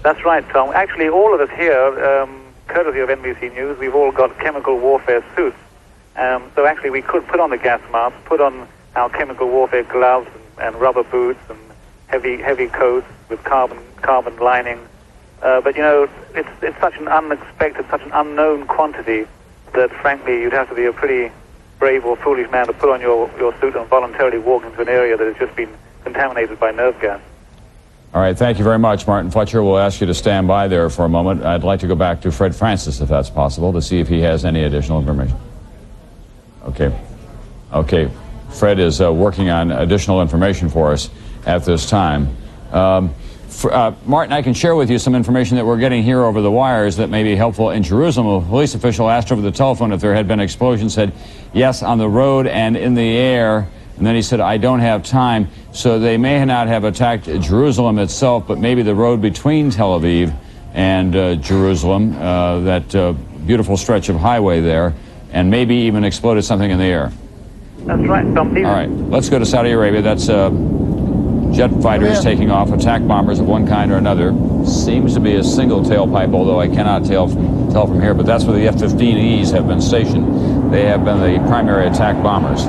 That's right, Tom. Actually, all of us here, courtesy of NBC News, we've all got chemical warfare suits. So actually we could put on the gas mask, put on our chemical warfare gloves and rubber boots and heavy coats with carbon lining. But, you know, it's such an unexpected, such an unknown quantity that, frankly, you'd have to be a pretty brave or foolish man to put on your suit and voluntarily walk into an area that has just been contaminated by nerve gas. All right, thank you very much, Martin Fletcher. We'll ask you to stand by there for a moment. I'd like to go back to Fred Francis, if that's possible, to see if he has any additional information. Okay. Fred is working on additional information for us at this time. Martin, I can share with you some information that we're getting here over the wires that may be helpful in Jerusalem. A police official asked over the telephone if there had been explosions, said yes, on the road and in the air. And then he said, I don't have time. So they may not have attacked Jerusalem itself, but maybe the road between Tel Aviv and Jerusalem, that beautiful stretch of highway there, and maybe even exploded something in the air. That's right, Tom. All right, let's go to Saudi Arabia. That's jet fighters taking off, attack bombers of one kind or another. Seems to be a single tailpipe, although I cannot tell from here, but that's where the F-15Es have been stationed. They have been the primary attack bombers.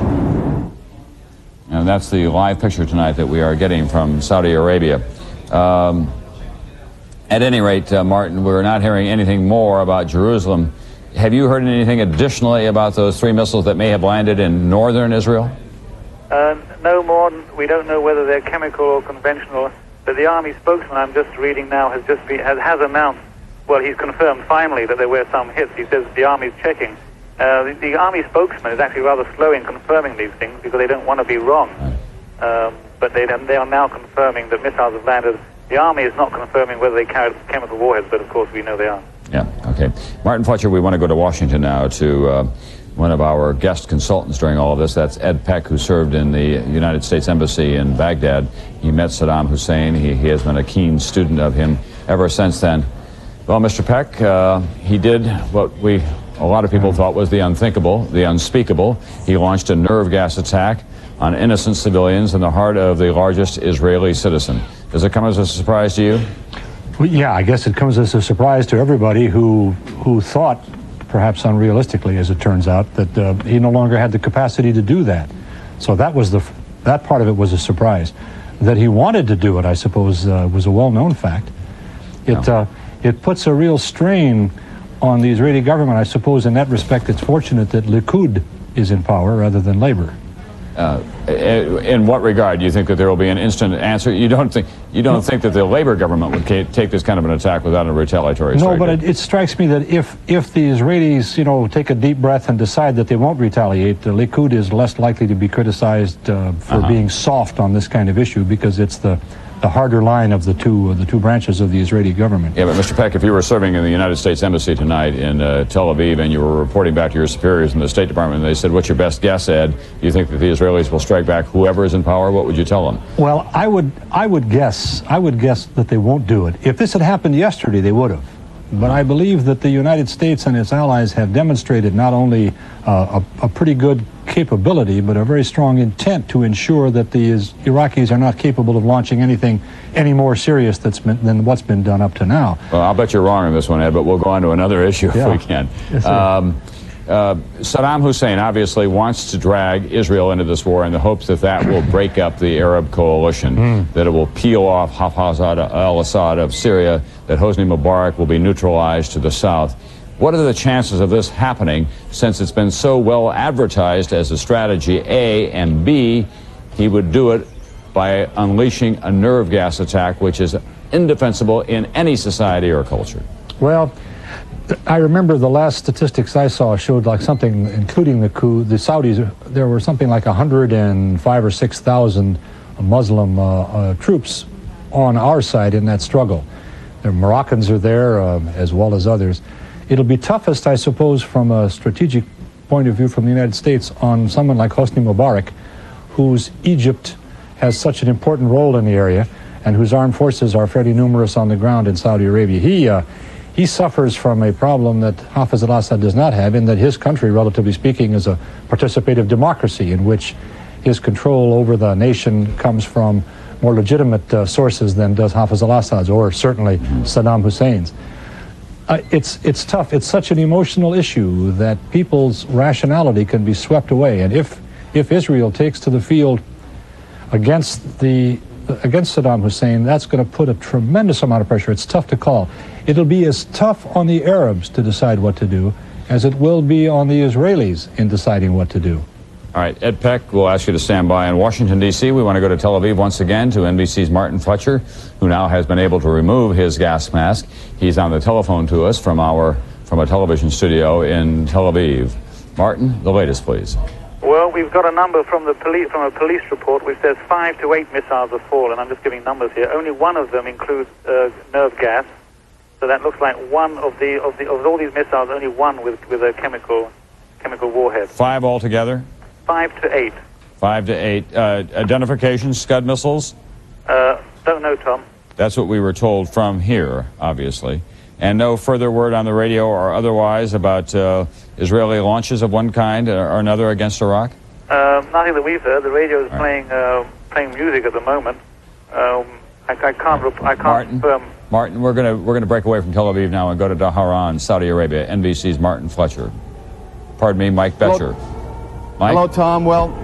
And that's the live picture tonight that we are getting from Saudi Arabia. At any rate, Martin, we're not hearing anything more about Jerusalem. Have you heard anything additionally about those 3 missiles that may have landed in northern Israel? No more. We don't know whether they're chemical or conventional. But the Army spokesman I'm just reading now has announced, well, he's confirmed finally that there were some hits. He says the Army's checking. The Army spokesman is actually rather slow in confirming these things because they don't want to be wrong. But they are now confirming that missiles have landed. The Army is not confirming whether they carried chemical warheads, but of course we know they are. Yeah, okay. Martin Fletcher, we want to go to Washington now to one of our guest consultants during all of this. That's Ed Peck, who served in the United States Embassy in Baghdad. He met Saddam Hussein. He has been a keen student of him ever since then. Well, Mr. Peck, he did what a lot of people thought was the unthinkable, the unspeakable. He launched a nerve gas attack on innocent civilians in the heart of the largest Israeli citizen. Does it come as a surprise to you? Well, yeah, I guess it comes as a surprise to everybody who thought, perhaps unrealistically as it turns out, that he no longer had the capacity to do that. So that part of it was a surprise. That he wanted to do it, I suppose, was a well-known fact. It puts a real strain on the Israeli government. I suppose in that respect it's fortunate that Likud is in power rather than Labor. In what regard? Do you think that there will be an instant answer? You don't think that the Labor government would take this kind of an attack without a retaliatory strike? No, but it strikes me that if the Israelis, take a deep breath and decide that they won't retaliate, the Likud is less likely to be criticized for being soft on this kind of issue, because it's the harder line of the two branches of the Israeli government. Yeah, but Mr. Peck, if you were serving in the United States Embassy tonight in Tel Aviv and you were reporting back to your superiors in the State Department and they said, what's your best guess, Ed? Do you think that the Israelis will strike back whoever is in power? What would you tell them? Well, I would guess that they won't do it. If this had happened yesterday, they would have. But I believe that the United States and its allies have demonstrated not only a pretty good capability, but a very strong intent to ensure that the Iraqis are not capable of launching anything any more serious than what's been done up to now. Well, I'll bet you're wrong on this one, Ed, but we'll go on to another issue if we can. Yes, Saddam Hussein obviously wants to drag Israel into this war in the hopes that will break up the Arab coalition, that it will peel off Hafez al-Assad of Syria, that Hosni Mubarak will be neutralized to the south. What are the chances of this happening, since it's been so well advertised as a strategy A, and B, he would do it by unleashing a nerve gas attack, which is indefensible in any society or culture? Well, I remember the last statistics I saw showed like something, including the coup, the Saudis, there were something like 105,000 or 6,000 Muslim troops on our side in that struggle. The Moroccans are there, as well as others. It'll be toughest, I suppose, from a strategic point of view from the United States on someone like Hosni Mubarak, whose Egypt has such an important role in the area and whose armed forces are fairly numerous on the ground in Saudi Arabia. He suffers from a problem that Hafez al-Assad does not have, in that his country, relatively speaking, is a participative democracy in which his control over the nation comes from more legitimate sources than does Hafez al-Assad's or certainly Saddam Hussein's. It's tough. It's such an emotional issue that people's rationality can be swept away. And if Israel takes to the field against Saddam Hussein, that's going to put a tremendous amount of pressure. It's tough to call. It'll be as tough on the Arabs to decide what to do as it will be on the Israelis in deciding what to do. All right, Ed Peck, we'll ask you to stand by in Washington, D.C. We want to go to Tel Aviv once again to NBC's Martin Fletcher, who now has been able to remove his gas mask. He's on the telephone to us from a television studio in Tel Aviv. Martin, the latest, please. Well, we've got a number from a police report which says 5 to 8 missiles have fallen. I'm just giving numbers here. Only one of them includes nerve gas, so that looks like one of all these missiles, only one with a chemical warhead. 5 altogether. 5 to 8. 5 to 8. Identification, Scud missiles? Don't know, Tom. That's what we were told from here, obviously. And no further word on the radio or otherwise about Israeli launches of one kind or another against Iraq? Nothing that we've heard. The radio is playing music at the moment. I can't confirm. Martin, we're gonna break away from Tel Aviv now and go to Dhahran, Saudi Arabia. NBC's Martin Fletcher. Pardon me, Mike Betcher. Mike? Hello, Tom. Well,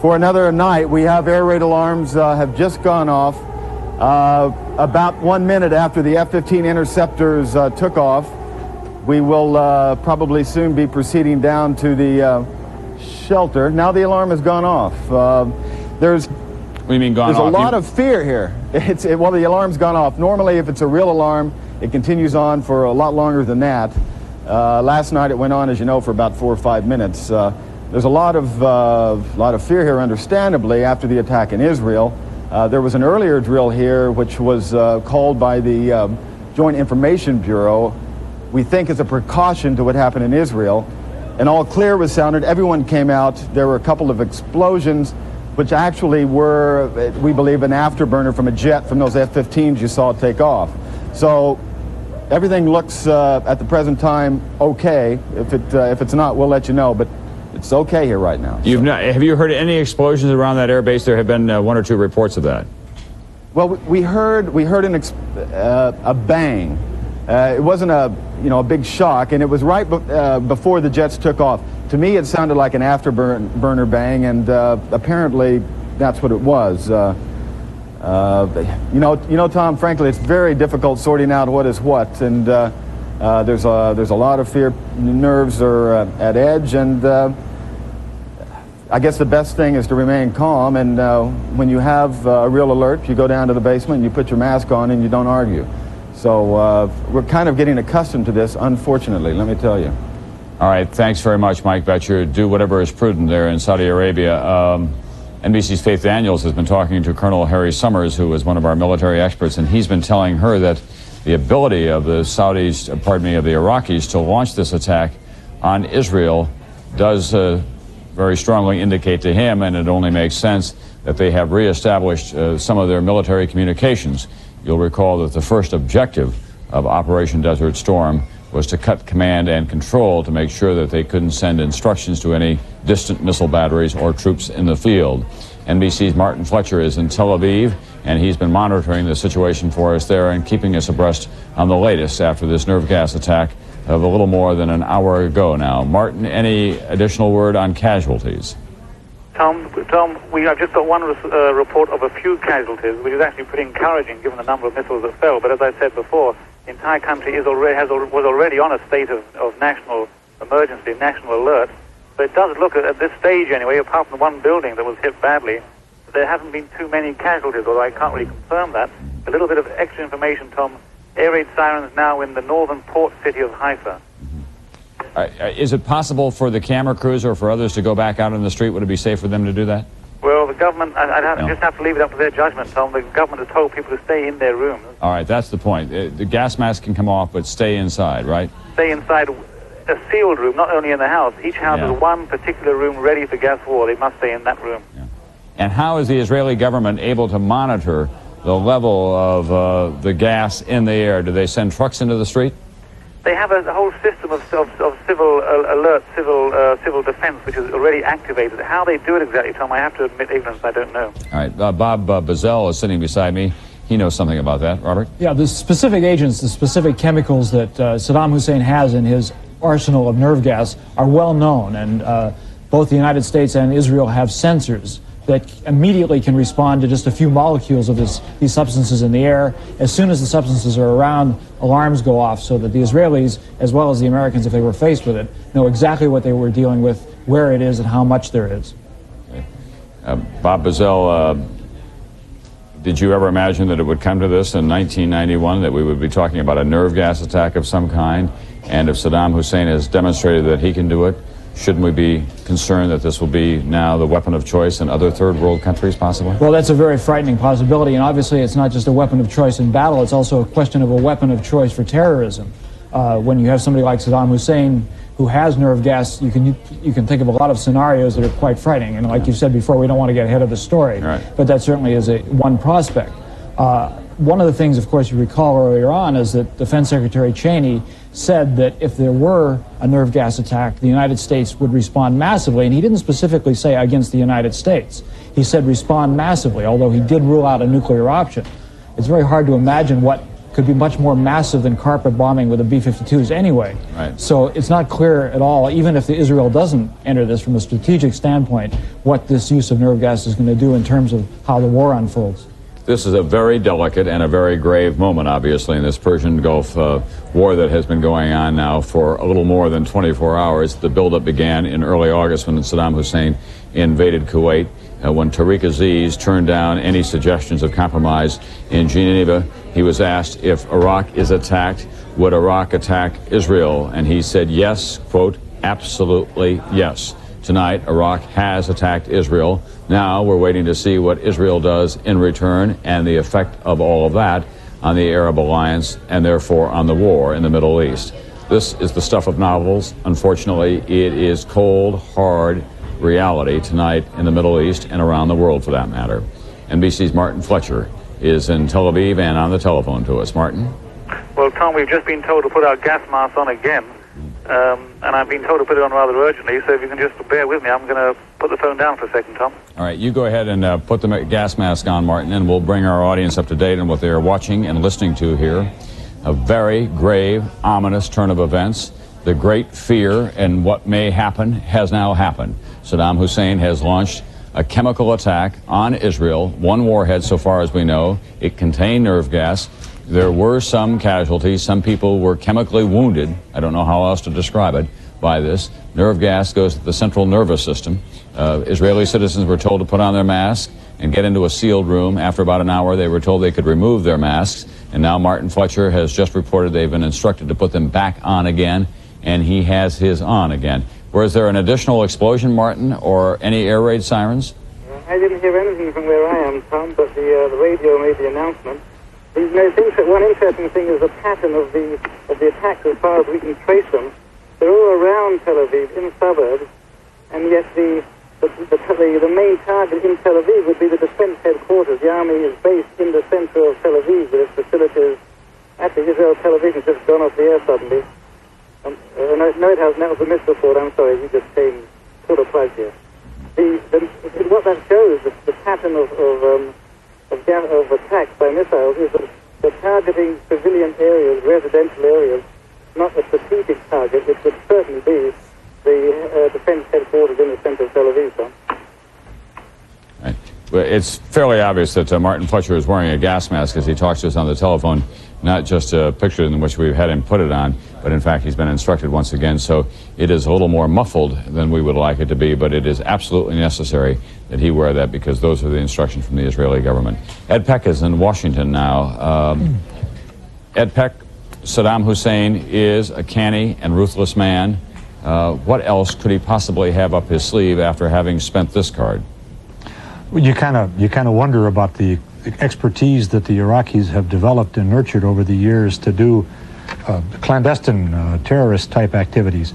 for another night, we have air raid alarms have just gone off. About 1 minute after the F-15 interceptors took off. We will probably soon be proceeding down to the shelter. Now the alarm has gone off. There's What do you mean gone off? There's a lot of fear here. Well, the alarm's gone off. Normally, if it's a real alarm, it continues on for a lot longer than that. Last night it went on, as you know, for about 4 or 5 minutes. There's a lot of fear here, understandably, after the attack in Israel. There was an earlier drill here, which was called by the Joint Information Bureau, we think as a precaution to what happened in Israel. And all clear was sounded. Everyone came out. There were a couple of explosions, which actually were, we believe, an afterburner from a jet from those F-15s you saw take off. So everything looks, at the present time, okay. If it's not, we'll let you know. But it's okay here right now. Have you heard any explosions around that air base? There have been 1 or 2 reports of that. Well, we heard a bang. It wasn't a big shock, and it was right before the jets took off. To me, it sounded like an afterburner bang, and apparently that's what it was. Tom, frankly, it's very difficult sorting out what is what, and there's a lot of fear. Nerves are at edge, and I guess the best thing is to remain calm, and when you have a real alert, you go down to the basement and you put your mask on and you don't argue. So we're kind of getting accustomed to this, unfortunately, let me tell you. All right, thanks very much, Mike Betcher. Do whatever is prudent there in Saudi Arabia. NBC's Faith Daniels has been talking to Colonel Harry Summers, who is one of our military experts, and he's been telling her that the ability of the Saudis, of the Iraqis, to launch this attack on Israel does very strongly indicate to him, and it only makes sense, that they have reestablished some of their military communications. You'll recall that the first objective of Operation Desert Storm was to cut command and control to make sure that they couldn't send instructions to any distant missile batteries or troops in the field. NBC's Martin Fletcher is in Tel Aviv, and he's been monitoring the situation for us there and keeping us abreast on the latest after this nerve gas attack of a little more than an hour ago now. Martin, any additional word on casualties? Tom, I've just got one report of a few casualties, which is actually pretty encouraging given the number of missiles that fell. But as I said before, the entire country was already on a state of national emergency, national alert. So it does look, at this stage anyway, apart from the one building that was hit badly, there haven't been too many casualties, although I can't really confirm that. A little bit of extra information, Tom. Air raid sirens now in the northern port city of Haifa. Is it possible for the camera crews or for others to go back out on the street? Would it be safe for them to do that? Well, the government, just have to leave it up to their judgment, Tom. The government has told people to stay in their rooms. All right, that's the point. The gas mask can come off, but stay inside, right? Stay inside a sealed room, not only in the house. Each house has one particular room ready for gas war. They must stay in that room. Yeah. And how is the Israeli government able to monitor the level of the gas in the air? Do they send trucks into the street? they have a whole system of civil alert, civil defense, which is already activated. How they do it exactly, Tom, I have to admit ignorance, I don't know. All right, Bob Bazell is sitting beside me. He knows something about that. Robert? Yeah, the specific agents, the specific chemicals that Saddam Hussein has in his arsenal of nerve gas are well known, and both the United States and Israel have sensors that immediately can respond to just a few molecules of these substances in the air. As soon as the substances are around, alarms go off so that the Israelis, as well as the Americans, if they were faced with it, know exactly what they were dealing with, where it is, and how much there is. Okay. Bob Bazell, did you ever imagine that it would come to this in 1991, that we would be talking about a nerve gas attack of some kind? And if Saddam Hussein has demonstrated that he can do it, shouldn't we be concerned that this will be now the weapon of choice in other third world countries, possibly? Well, that's a very frightening possibility, and obviously it's not just a weapon of choice in battle, it's also a question of a weapon of choice for terrorism. When you have somebody like Saddam Hussein who has nerve gas, you can think of a lot of scenarios that are quite frightening, and like you said before, we don't want to get ahead of the story, right. But that certainly is one prospect. One of the things, of course, you recall earlier on is that Defense Secretary Cheney said that if there were a nerve gas attack, the United States would respond massively, and he didn't specifically say against the United States. He said respond massively, although he did rule out a nuclear option. It's very hard to imagine what could be much more massive than carpet bombing with the B-52s anyway. Right. So it's not clear at all, even if Israel doesn't enter this from a strategic standpoint, what this use of nerve gas is going to do in terms of how the war unfolds. This is a very delicate and a very grave moment, obviously, in this Persian Gulf war that has been going on now for a little more than 24 hours. The buildup began in early August when Saddam Hussein invaded Kuwait, when Tariq Aziz turned down any suggestions of compromise in Geneva. He was asked if Iraq is attacked, would Iraq attack Israel? And he said yes, quote, absolutely yes. Tonight, Iraq has attacked Israel. Now we're waiting to see what Israel does in return and the effect of all of that on the Arab alliance and therefore on the war in the Middle East. This is the stuff of novels. Unfortunately, it is cold, hard reality tonight in the Middle East and around the world for that matter. NBC's Martin Fletcher is in Tel Aviv and on the telephone to us. Martin? Well, Tom, we've just been told to put our gas masks on again. And I've been told to put it on rather urgently, so if you can just bear with me, I'm going to put the phone down for a second, Tom. All right, you go ahead and put the gas mask on, Martin, and we'll bring our audience up to date on what they are watching and listening to here. A very grave, ominous turn of events. The great fear and what may happen has now happened. Saddam Hussein has launched a chemical attack on Israel, one warhead so far as we know. It contained nerve gas. There were some casualties. Some people were chemically wounded. I don't know how else to describe it by this. Nerve gas goes to the central nervous system. Israeli citizens were told to put on their masks and get into a sealed room. After about an hour, they were told they could remove their masks. And now Martin Fletcher has just reported they've been instructed to put them back on again, and he has his on again. Was there an additional explosion, Martin, or any air raid sirens? I didn't hear anything from where I am, Tom, but the radio made the announcement. One interesting thing is the pattern of the attacks as far as we can trace them. They're all around Tel Aviv, in suburbs, and yet the main target in Tel Aviv would be the defense headquarters. The army is based in the center of Tel Aviv with its facilities. Actually, Israel television has just gone off the air suddenly. No, it hasn't. That was a misreport. I'm sorry, you just came sort of plugged here. What that shows, the pattern of attacks by missiles, is that they're targeting civilian areas, residential areas, not a strategic target, which would certainly be the defense headquarters in the center of Tel Aviv. So. Right. Well, it's fairly obvious that Martin Fletcher is wearing a gas mask as he talks to us on the telephone, not just a picture in which we've had him put it on, but in fact he's been instructed once again. So it is a little more muffled than we would like it to be, but it is absolutely necessary that he wear that because those are the instructions from the Israeli government. Ed Peck is in Washington now. Ed Peck, Saddam Hussein is a canny and ruthless man. What else could he possibly have up his sleeve after having spent this card? Well, you kind of wonder about the expertise that the Iraqis have developed and nurtured over the years to do clandestine terrorist type activities,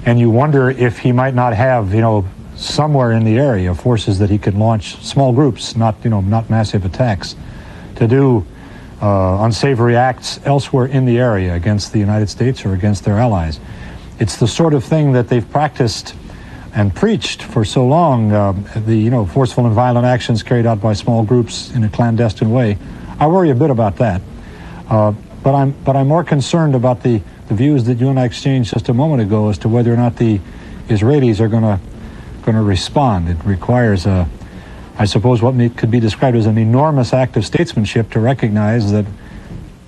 and you wonder if he might not have, somewhere in the area forces that he could launch small groups, not massive attacks, to do unsavory acts elsewhere in the area against the United States or against their allies. It's the sort of thing that they've practiced and preached for so long, the forceful and violent actions carried out by small groups in a clandestine way. I worry a bit about that, but I'm more concerned about the views that you and I exchanged just a moment ago as to whether or not the Israelis are going to respond. It requires I suppose what could be described as an enormous act of statesmanship to recognize that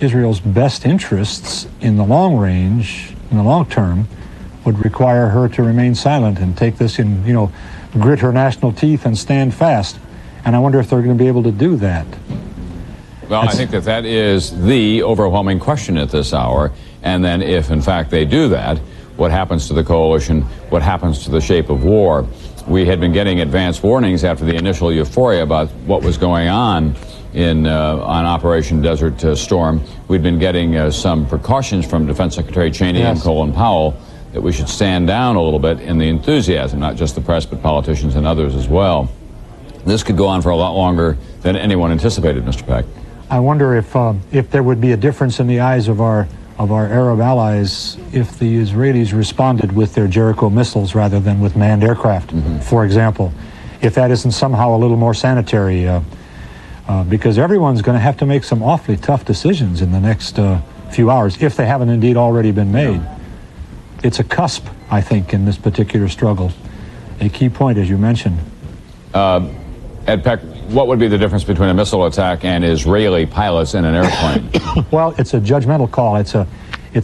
Israel's best interests in the long range, in the long term, would require her to remain silent and take this in, grit her national teeth and stand fast. And I wonder if they're going to be able to do that. Well, I think that is the overwhelming question at this hour. And then if, in fact, they do that, what happens to the coalition? What happens to the shape of war? We had been getting advance warnings after the initial euphoria about what was going on on Operation Desert Storm. We'd been getting some precautions from Defense Secretary Cheney and Colin Powell that we should stand down a little bit in the enthusiasm, not just the press, but politicians and others as well. This could go on for a lot longer than anyone anticipated, Mr. Peck. I wonder if there would be a difference in the eyes of our Arab allies if the Israelis responded with their Jericho missiles rather than with manned aircraft, for example. If that isn't somehow a little more sanitary, because everyone's going to have to make some awfully tough decisions in the next few hours, if they haven't indeed already been made. It's a cusp, I think, in this particular struggle. A key point, as you mentioned. Ed Peck, what would be the difference between a missile attack and Israeli pilots in an airplane? Well, it's a judgmental call. It's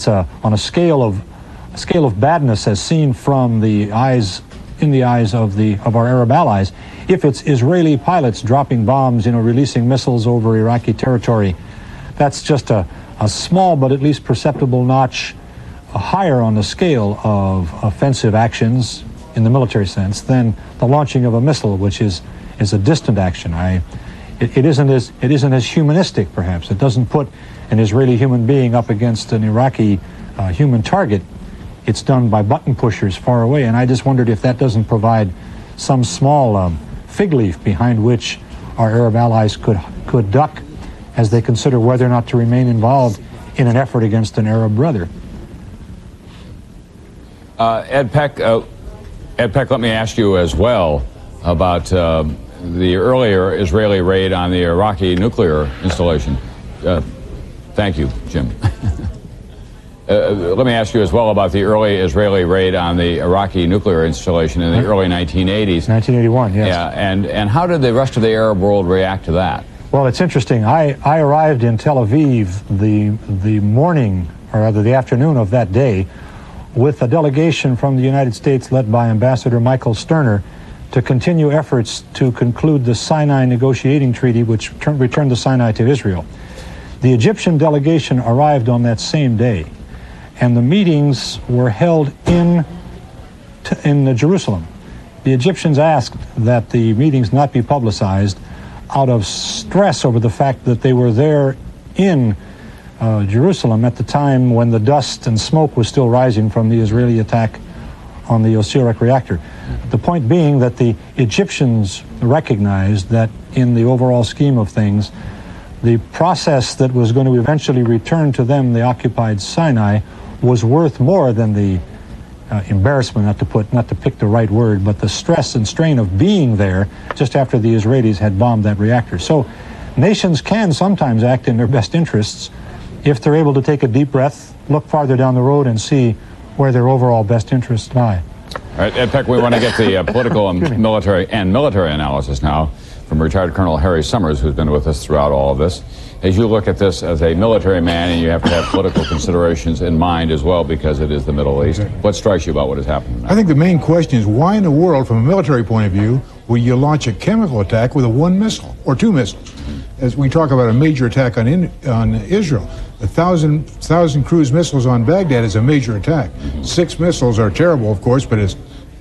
on a scale of badness as seen from the eyes of our Arab allies. If it's Israeli pilots dropping bombs, releasing missiles over Iraqi territory, that's just a small but at least perceptible notch higher on the scale of offensive actions in the military sense than the launching of a missile, which is a distant action. It isn't as humanistic, perhaps. It doesn't put an Israeli human being up against an Iraqi human target. It's done by button pushers far away, and I just wondered if that doesn't provide some small fig leaf behind which our Arab allies could duck as they consider whether or not to remain involved in an effort against an Arab brother. Ed Peck, let me ask you as well about the earlier Israeli raid on the Iraqi nuclear installation. Thank you, Jim. Let me ask you as well about the early Israeli raid on the Iraqi nuclear installation in the early 1980s. 1981, yes. Yeah, and how did the rest of the Arab world react to that? Well, it's interesting. I arrived in Tel Aviv the morning, or rather the afternoon of that day, with a delegation from the United States led by Ambassador Michael Sterner to continue efforts to conclude the Sinai negotiating treaty, which returned the Sinai to Israel. The Egyptian delegation arrived on that same day, and the meetings were held in Jerusalem. The Egyptians asked that the meetings not be publicized out of stress over the fact that they were there in Jerusalem at the time when the dust and smoke was still rising from the Israeli attack on the Osirak reactor. The point being that the Egyptians recognized that in the overall scheme of things, the process that was going to eventually return to them the occupied Sinai was worth more than the embarrassment, not to pick the right word, but the stress and strain of being there just after the Israelis had bombed that reactor. So nations can sometimes act in their best interests if they're able to take a deep breath, look farther down the road, and see where their overall best interests lie. All right, Ed Peck, we want to get the political and military analysis now from retired Colonel Harry Summers, who's been with us throughout all of this. As you look at this as a military man, and you have to have political considerations in mind as well because it is the Middle East, what strikes you about what has happened now? I think the main question is why in the world, from a military point of view, will you launch a chemical attack with one missile or two missiles? As we talk about a major attack on Israel, 1,000 cruise missiles on Baghdad is a major attack. 6 missiles are terrible, of course, but it's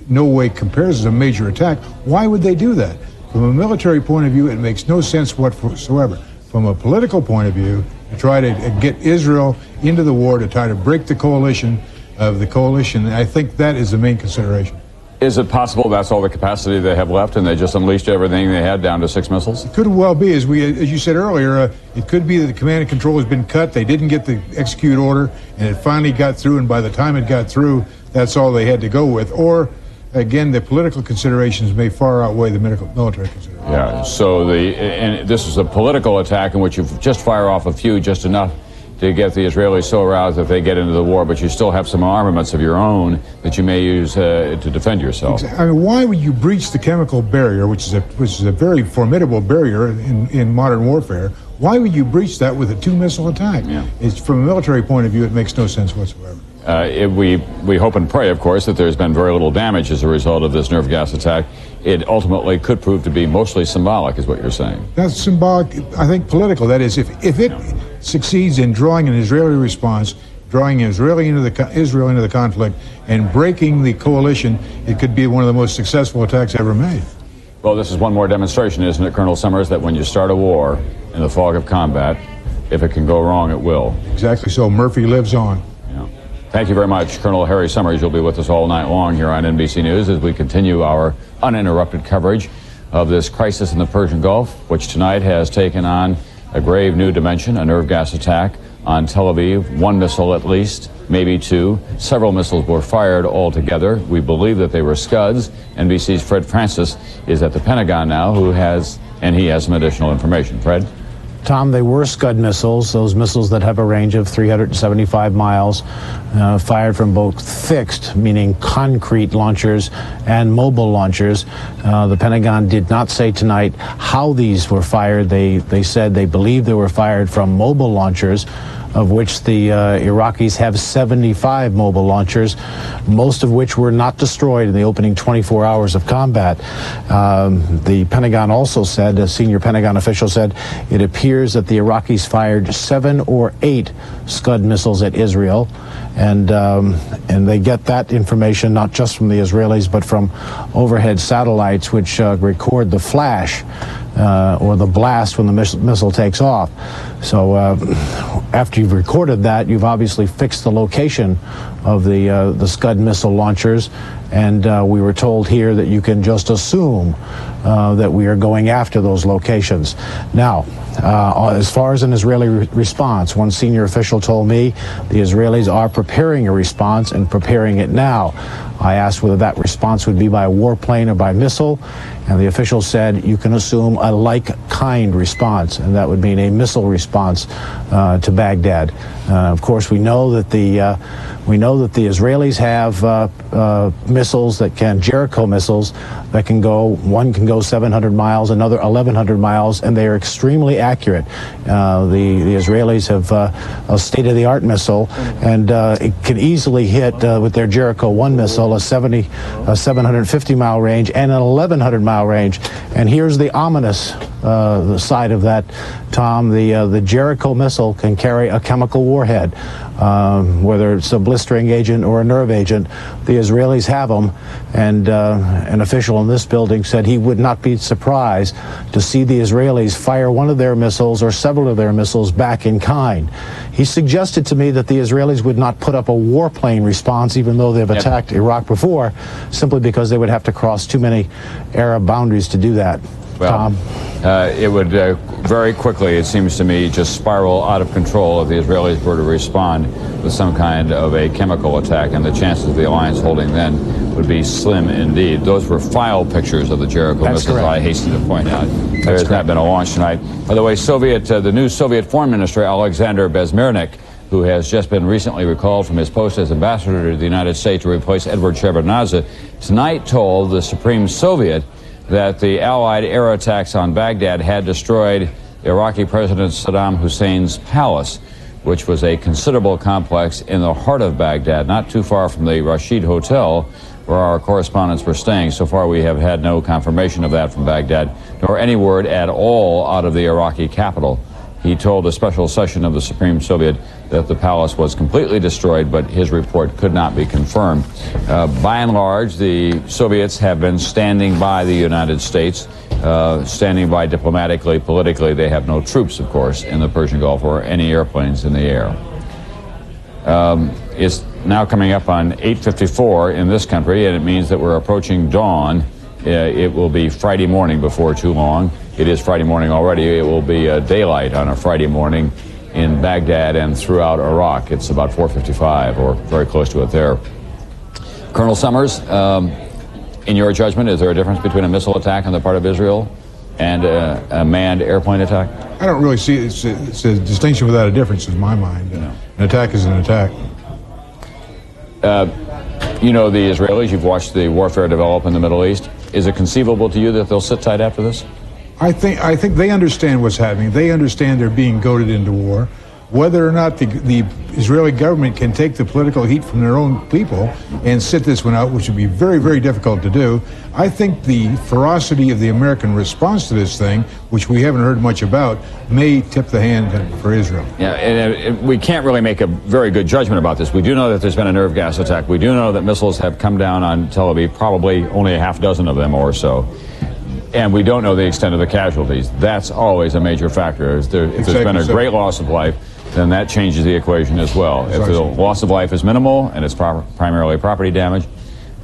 no way compares as a major attack. Why would they do that? From a military point of view, it makes no sense whatsoever. From a political point of view, to try to get Israel into the war, to try to break the coalition, I think that is the main consideration. Is it possible that's all the capacity they have left and they just unleashed everything they had down to 6 missiles? It could well be, as you said earlier, it could be that the command and control has been cut, they didn't get the execute order, and it finally got through, and by the time it got through, that's all they had to go with. Or, again, the political considerations may far outweigh the military considerations. Yeah, so and this is a political attack in which you just fire off a few, just enough to get the Israelis so aroused that they get into the war, but you still have some armaments of your own that you may use to defend yourself. Exactly. I mean, why would you breach the chemical barrier, which is a very formidable barrier in modern warfare? Why would you breach that with a 2-missile attack? Yeah. From a military point of view, it makes no sense whatsoever. We hope and pray, of course, that there's been very little damage as a result of this nerve gas attack. It ultimately could prove to be mostly symbolic, is what you're saying. That's symbolic, I think, political. That is, if it succeeds in drawing an Israeli response, drawing Israel into the conflict, and breaking the coalition, it could be one of the most successful attacks ever made. Well, this is one more demonstration, isn't it, Colonel Summers, that when you start a war in the fog of combat, if it can go wrong, it will. Exactly so. Murphy lives on. Thank you very much, Colonel Harry Summers. You'll be with us all night long here on NBC News as we continue our uninterrupted coverage of this crisis in the Persian Gulf, which tonight has taken on a grave new dimension, a nerve gas attack on Tel Aviv. 1 missile at least, maybe 2. Several missiles were fired altogether. We believe that they were Scuds. NBC's Fred Francis is at the Pentagon now, he has some additional information. Fred? Tom, they were Scud missiles, those missiles that have a range of 375 miles, fired from both fixed, meaning concrete launchers, and mobile launchers. The Pentagon did not say tonight how these were fired. They said they believe they were fired from mobile launchers, of which the Iraqis have 75 mobile launchers, most of which were not destroyed in the opening 24 hours of combat. The Pentagon also said, a senior Pentagon official said, it appears that the Iraqis fired 7 or 8 Scud missiles at Israel. And they get that information not just from the Israelis, but from overhead satellites, which record the flash or the blast when the missile takes off. So after you've recorded that, you've obviously fixed the location of the Scud missile launchers, and we were told here that you can just assume that we are going after those locations. Now, as far as an Israeli response, one senior official told me the Israelis are preparing a response and preparing it now. I asked whether that response would be by warplane or by missile, and the official said you can assume a like-kind response, and that would mean a missile response to Baghdad. Of course, we know that the Israelis have missiles that can, Jericho missiles, that can go, one can go 700 miles, another 1,100 miles, and they are extremely accurate. The Israelis have a state-of-the-art missile, and it can easily hit, with their Jericho 1 missile, a 750-mile range and an 1,100-mile range. And here's the ominous the side of that, Tom. The Jericho missile can carry a chemical warhead, whether it's a blistering agent or a nerve agent. The Israelis have them, and an official in this building said he would not be surprised to see the Israelis fire one of their missiles or several of their missiles back in kind. He suggested to me that the Israelis would not put up a warplane response, even though they've attacked Iraq before, simply because they would have to cross too many Arab boundaries to do that. Well, Tom? It would very quickly, it seems to me, just spiral out of control if the Israelis were to respond with some kind of a chemical attack, and the chances of the alliance holding then would be slim indeed. Those were file pictures of the Jericho missiles, correct. I hasten to point out. There has not been a launch tonight. By the way, the new Soviet Foreign Minister, Alexander Bezmernik, who has just been recently recalled from his post as ambassador to the United States to replace Edward Shevardnadze, tonight told the Supreme Soviet that the Allied air attacks on Baghdad had destroyed Iraqi President Saddam Hussein's palace, which was a considerable complex in the heart of Baghdad, not too far from the Rashid Hotel, where our correspondents were staying. So far, we have had no confirmation of that from Baghdad, nor any word at all out of the Iraqi capital. He told a special session of the Supreme Soviet that the palace was completely destroyed, but his report could not be confirmed. By and large, the Soviets have been standing by the United States, standing by diplomatically, politically. They have no troops, of course, in the Persian Gulf or any airplanes in the air. now coming up on 8:54 in this country, and it means that we're approaching dawn. It will be Friday morning before too long. It is Friday morning already. It will be daylight on a Friday morning in Baghdad and throughout Iraq. It's about 4:55 or very close to it there. Colonel Summers, in your judgment, is there a difference between a missile attack on the part of Israel and a manned airplane attack? I don't really see it. It's a distinction without a difference in my mind. An attack is an attack. You know the Israelis. You've watched the warfare develop in the Middle East. Is it conceivable to you that they'll sit tight after this? I think they understand what's happening. They understand they're being goaded into war. Whether or not the Israeli government can take the political heat from their own people and sit this one out, which would be very, very difficult to do, I think the ferocity of the American response to this thing, which we haven't heard much about, may tip the hand for Israel. Yeah, and we can't really make a very good judgment about this. We do know that there's been a nerve gas attack. We do know that missiles have come down on Tel Aviv, probably only a half dozen of them or so. And we don't know the extent of the casualties. That's always a major factor. If there's been a great loss of life, then that changes the equation as well. If the loss of life is minimal and it's primarily property damage,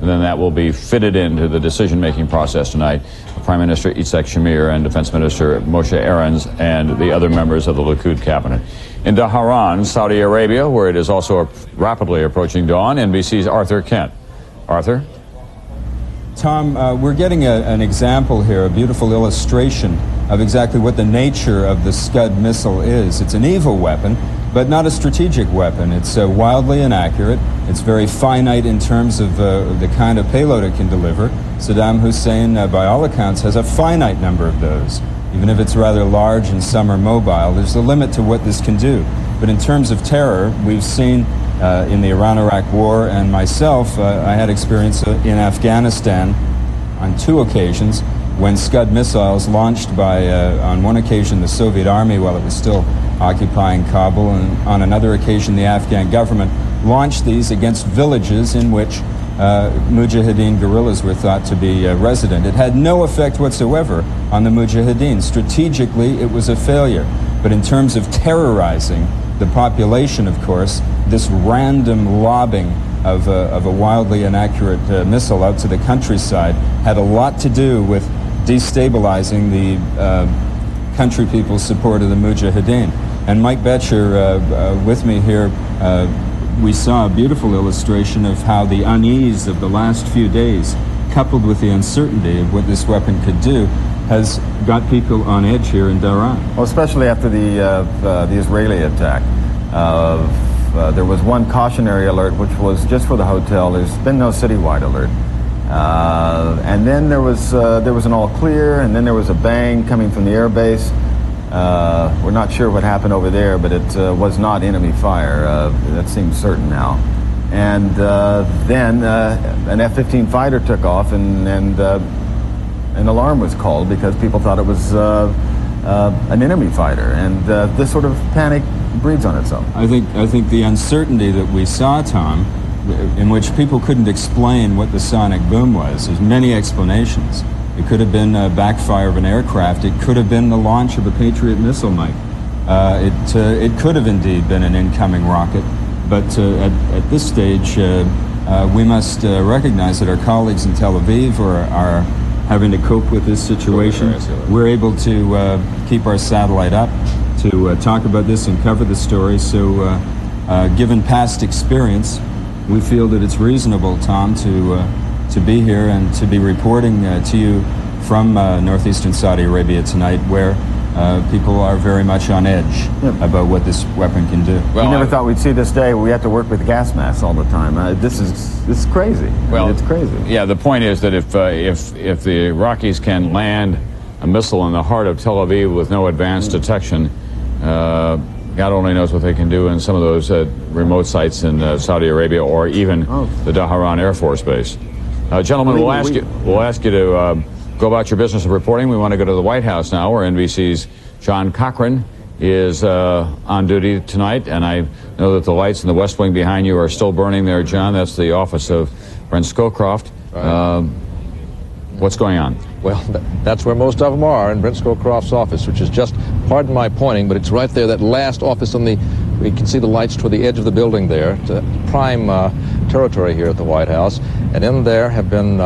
then that will be fitted into the decision-making process tonight. Prime Minister Yitzhak Shamir and Defense Minister Moshe Aarons and the other members of the Likud cabinet. In Dhahran, Saudi Arabia, where it is also rapidly approaching dawn, NBC's Arthur Kent. Arthur? Tom, we're getting an example here, a beautiful illustration of exactly what the nature of the Scud missile is. It's an evil weapon, but not a strategic weapon. It's wildly inaccurate. It's very finite in terms of the kind of payload it can deliver. Saddam Hussein, by all accounts, has a finite number of those. Even if it's rather large and some are mobile, there's a limit to what this can do. But in terms of terror, we've seen in the Iran-Iraq war, and myself, I had experience in Afghanistan on 2 occasions when Scud missiles launched by, on one occasion, the Soviet Army while it was still occupying Kabul, and on another occasion, the Afghan government launched these against villages in which Mujahideen guerrillas were thought to be resident. It had no effect whatsoever on the Mujahideen. Strategically, it was a failure. But in terms of terrorizing the population, of course, this random lobbing of a wildly inaccurate missile out to the countryside had a lot to do with destabilizing the country people's support of the Mujahideen. And Mike Betcher, with me here, we saw a beautiful illustration of how the unease of the last few days, coupled with the uncertainty of what this weapon could do, has got people on edge here in Dhahran. Well, especially after the Israeli attack. There was one cautionary alert, which was just for the hotel. There's been no citywide alert. And then there was an all clear, and then there was a bang coming from the air base. We're not sure what happened over there, but it was not enemy fire. That seems certain now. And then an F-15 fighter took off, and an alarm was called because people thought it was an enemy fighter. And this sort of panic breeds on itself. I think the uncertainty that we saw, Tom, in which people couldn't explain what the sonic boom was, there's many explanations. It could have been a backfire of an aircraft. It could have been the launch of a Patriot missile, Mike. It could have indeed been an incoming rocket. But at this stage, we must recognize that our colleagues in Tel Aviv are having to cope with this situation. We're able to keep our satellite up to talk about this and cover the story. So given past experience, we feel that it's reasonable, Tom, to be here and to be reporting to you from northeastern Saudi Arabia tonight, where people are very much on edge about what this weapon can do. Well, we never thought we'd see this day where we have to work with gas masks all the time. This is crazy. Well, it's crazy. Yeah, the point is that if the Iraqis can land a missile in the heart of Tel Aviv with no advanced detection, God only knows what they can do in some of those remote sites in Saudi Arabia or even the Dhahran Air Force Base. Gentlemen, we'll ask you to go about your business of reporting. We want to go to the White House now, where NBC's John Cochran is on duty tonight, and I know that the lights in the West Wing behind you are still burning there, John. That's the office of Brent Scowcroft. What's going on? Well, that's where most of them are, in Brent Scowcroft's office, which is just, pardon my pointing, but it's right there, that last office on the We can see the lights toward the edge of the building there. It's a prime territory here at the White House. And in there have been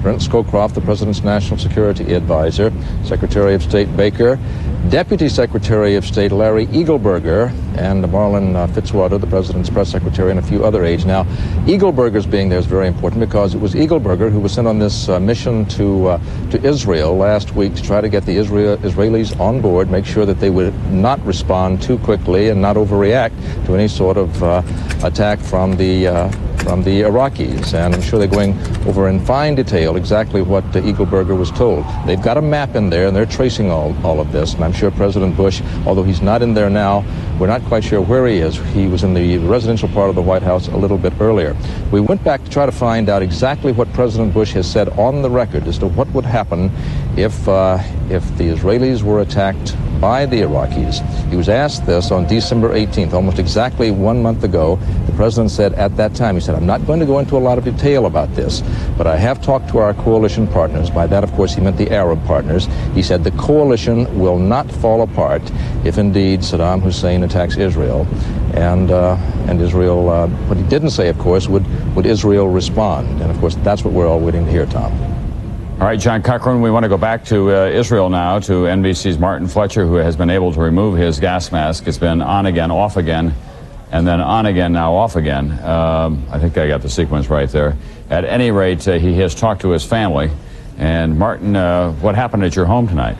Brent Scowcroft, the President's National Security Advisor, Secretary of State Baker, Deputy Secretary of State Larry Eagleburger, and Marlin Fitzwater, the President's Press Secretary, and a few other aides. Now, Eagleburger's being there is very important because it was Eagleburger who was sent on this mission to Israel last week to try to get the Israelis on board, make sure that they would not respond too quickly and not overreact to any sort of attack from the Iraqis. And I'm sure they're going over in fine detail exactly what Eagleburger was told. They've got a map in there, and they're tracing all of this. And I'm sure President Bush, although he's not in there now, we're not quite sure where he is. He was in the residential part of the White House a little bit earlier. We went back to try to find out exactly what President Bush has said on the record as to what would happen if the Israelis were attacked by the Iraqis. He was asked this on December 18th, almost exactly 1 month ago. The president said at that time, he said, I'm not going to go into a lot of detail about this, but I have talked to our coalition partners. By that, of course, he meant the Arab partners. He said the coalition will not fall apart if indeed Saddam Hussein attacks Israel. And Israel, what he didn't say, of course, would Israel respond? And of course, that's what we're all waiting to hear, Tom. All right, John Cochran, we want to go back to Israel now, to NBC's Martin Fletcher, who has been able to remove his gas mask. It's been on again, off again, and then on again, now off again. I think I got the sequence right there. At any rate, he has talked to his family. And Martin, what happened at your home tonight?